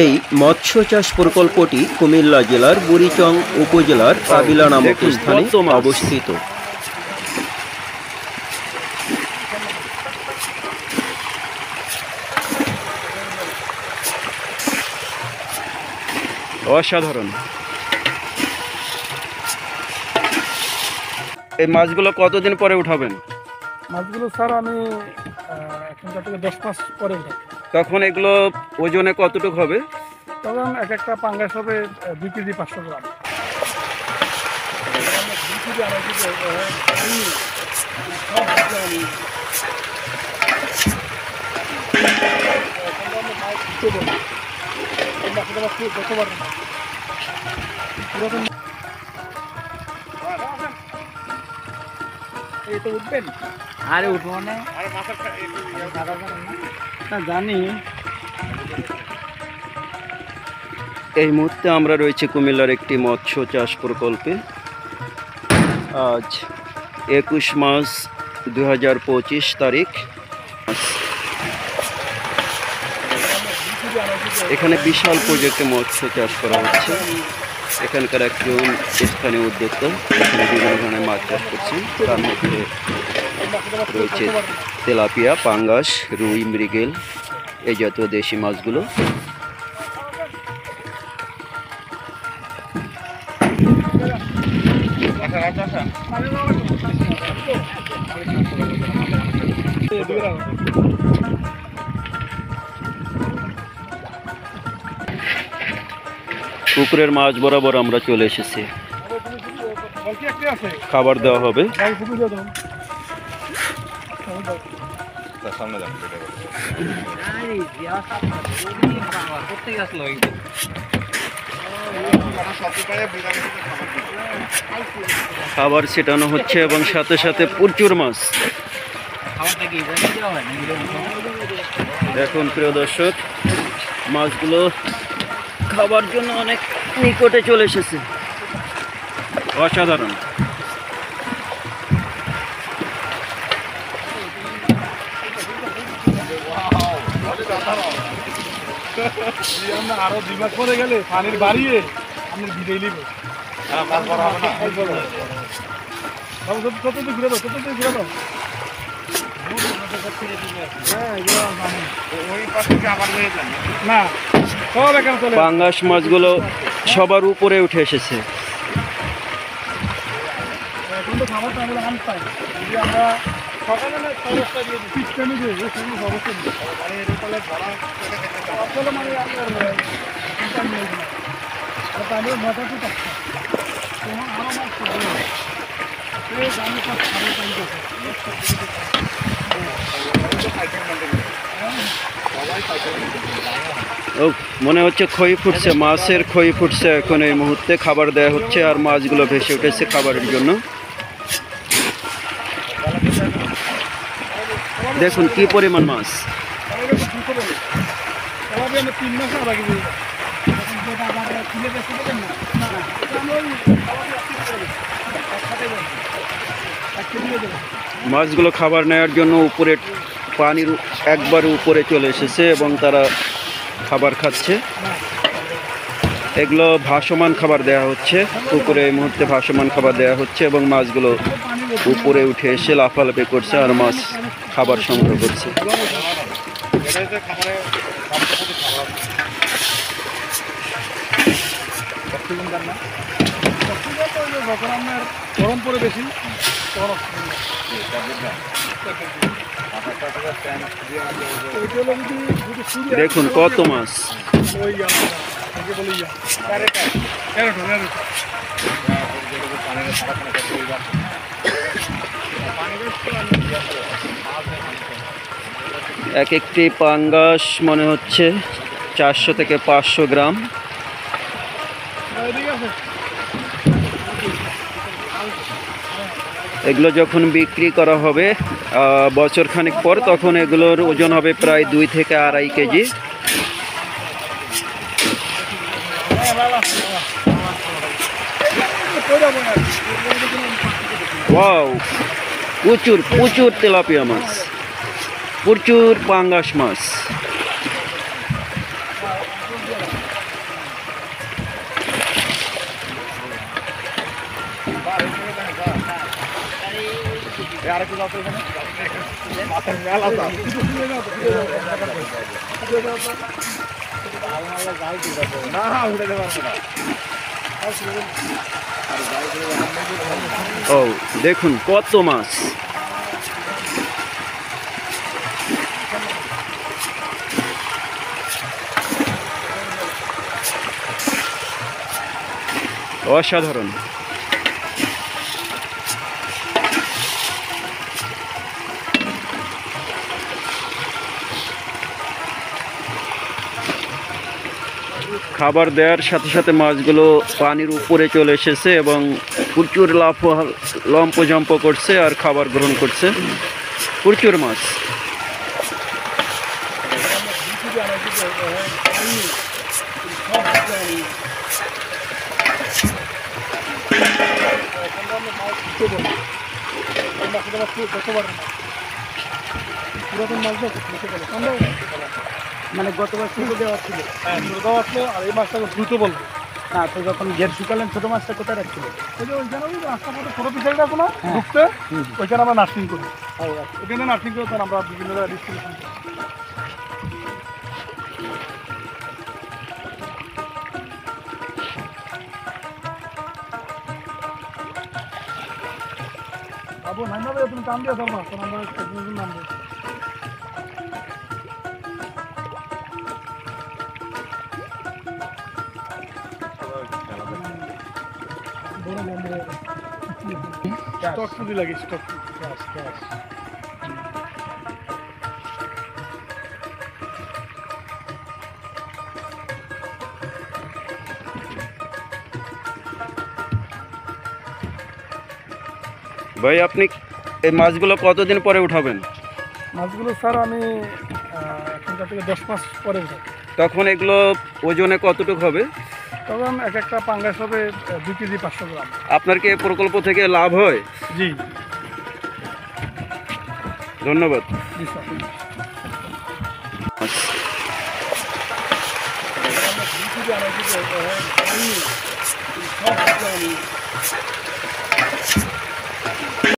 এই মৎস্য চাষ প্রকল্পটি কুমিল্লা জেলার বুড়িচং উপজেলার কাবিলা নামক স্থানে অবস্থিত। অসাধারণ। এই মাছগুলো কতদিন পরে উঠাবেন? মাছগুলো স্যার আমি এখনকার থেকে 10 মাস পরে উঠাই। তখন এগুলো ওজনে কতটুকু হবে? তখন এক একটা পাঙ্গাস হবে 2 কেজি 500 গ্রাম। উঠবেন? আরে উঠবো না, জানি। এই মুহূর্তে আমরা রয়েছে কুমিল্লার একটি মৎস্য চাষ প্রকল্পে। আজ 21 মার্চ 2025 তারিখ। এখানে বিশাল প্রজেক্টে মৎস্য চাষ করা হচ্ছে। এখানকার একজন স্থানীয় উদ্যোক্তা এখানে বিভিন্ন ধরনের মাছ চাষ করছেন। তার মধ্যে রয়েছে তেলাপিয়া, পাঙ্গাস, রুই, মৃগেল, এই জাতীয় দেশি মাছগুলো। পুকুরের মাছ বরাবর আমরা চলে এসেছি। খাবার দেওয়া হবে। খাবার ছেটানো হচ্ছে এবং সাথে সাথে প্রচুর মাছ। দেখুন প্রিয় দর্শক, মাছগুলো খাবার জন্য অনেক নিকটে চলে এসেছে। অসাধারণ। আরো 2 মাস পরে গেলে পানির বাড়িয়ে আপনি ভিড়ে নিব। পাঙ্গাস মাছগুলো সবার উপরে উঠে এসেছে। ও মনে হচ্ছে খই ফুটছে, মাছের খই ফুটছে এখন এই মুহূর্তে। খাবার দেওয়া হচ্ছে আর মাছগুলো ভেসে উঠেছে খাবারের জন্য। দেখুন কি পরিমাণ মাছ। মাছগুলো খাবার নেওয়ার জন্য উপরে পানির একবার উপরে চলে এসেছে এবং তারা খাবার খাচ্ছে। এগুলো ভাসমান খাবার দেওয়া হচ্ছে পুকুরে। এই মুহূর্তে ভাসমান খাবার দেওয়া হচ্ছে এবং মাছগুলো উপরে উঠে এসে লাফালাফি করছে আর মাছ খাবার সংগ্রহ করছে। গরম পরে বেশি দেখুন কত মাছ। এক একটি পাঙ্গাস মনে হচ্ছে 400 থেকে 500 গ্রাম। এগুলো যখন বিক্রি করা হবে বছর খানিক পর, তখন এগুলোর ওজন হবে প্রায় 2 থেকে 2.5 কেজি। ওয়াও, প্রচুর প্রচুর তেলাপিয়া মাছ, প্রচুর পাঙ্গাস মাছ। ও দেখুন কত মাছ। অসাধারণ। খাবার দেওয়ার সাথে সাথে মাছগুলো পানির উপরে চলে এসেছে এবং প্রচুর লম্পজম্প করছে আর খাবার গ্রহণ করছে। প্রচুর মাছ। মানে গতবার ছোট দেওয়া ছিল, হ্যাঁ ছোট দেওয়া ছিল, আর এই মাছটা দ্রুত বলবো না। তো যখন গেট শুকালেন ছোট মাছটা কোথায় রাখছিল? ওই যে ওইখানে ওই রাস্তার মধ্যে ছোট পিছাইটা আছে না ঢুকতে, ওইখানে আমরা নার্সিং করি। ওইখানে নার্সিং করে তখন আমরা বিভিন্ন জায়গায় ডিস্ট্রিবিউশন করি। বাবু নাই না, তুমি কাম দিয়ে ধরবা, তখন আমরা নাম দিই। স্টক পুঁজি লাগে, স্টক ভাই আপনি এই মাছগুলো কতদিন পরে উঠাবেন? মাছগুলো স্যার আমি এখনকার থেকে 10 মাস পরে উঠাই। তখন এগুলো ওজনে কতটুকু হবে? তখন এক একটা পাঙ্গাস হবে 2 কেজি 500 গ্রাম। আপনার কি এই প্রকল্প থেকে লাভ হয়? জি ধন্যবাদ। জি স্যার।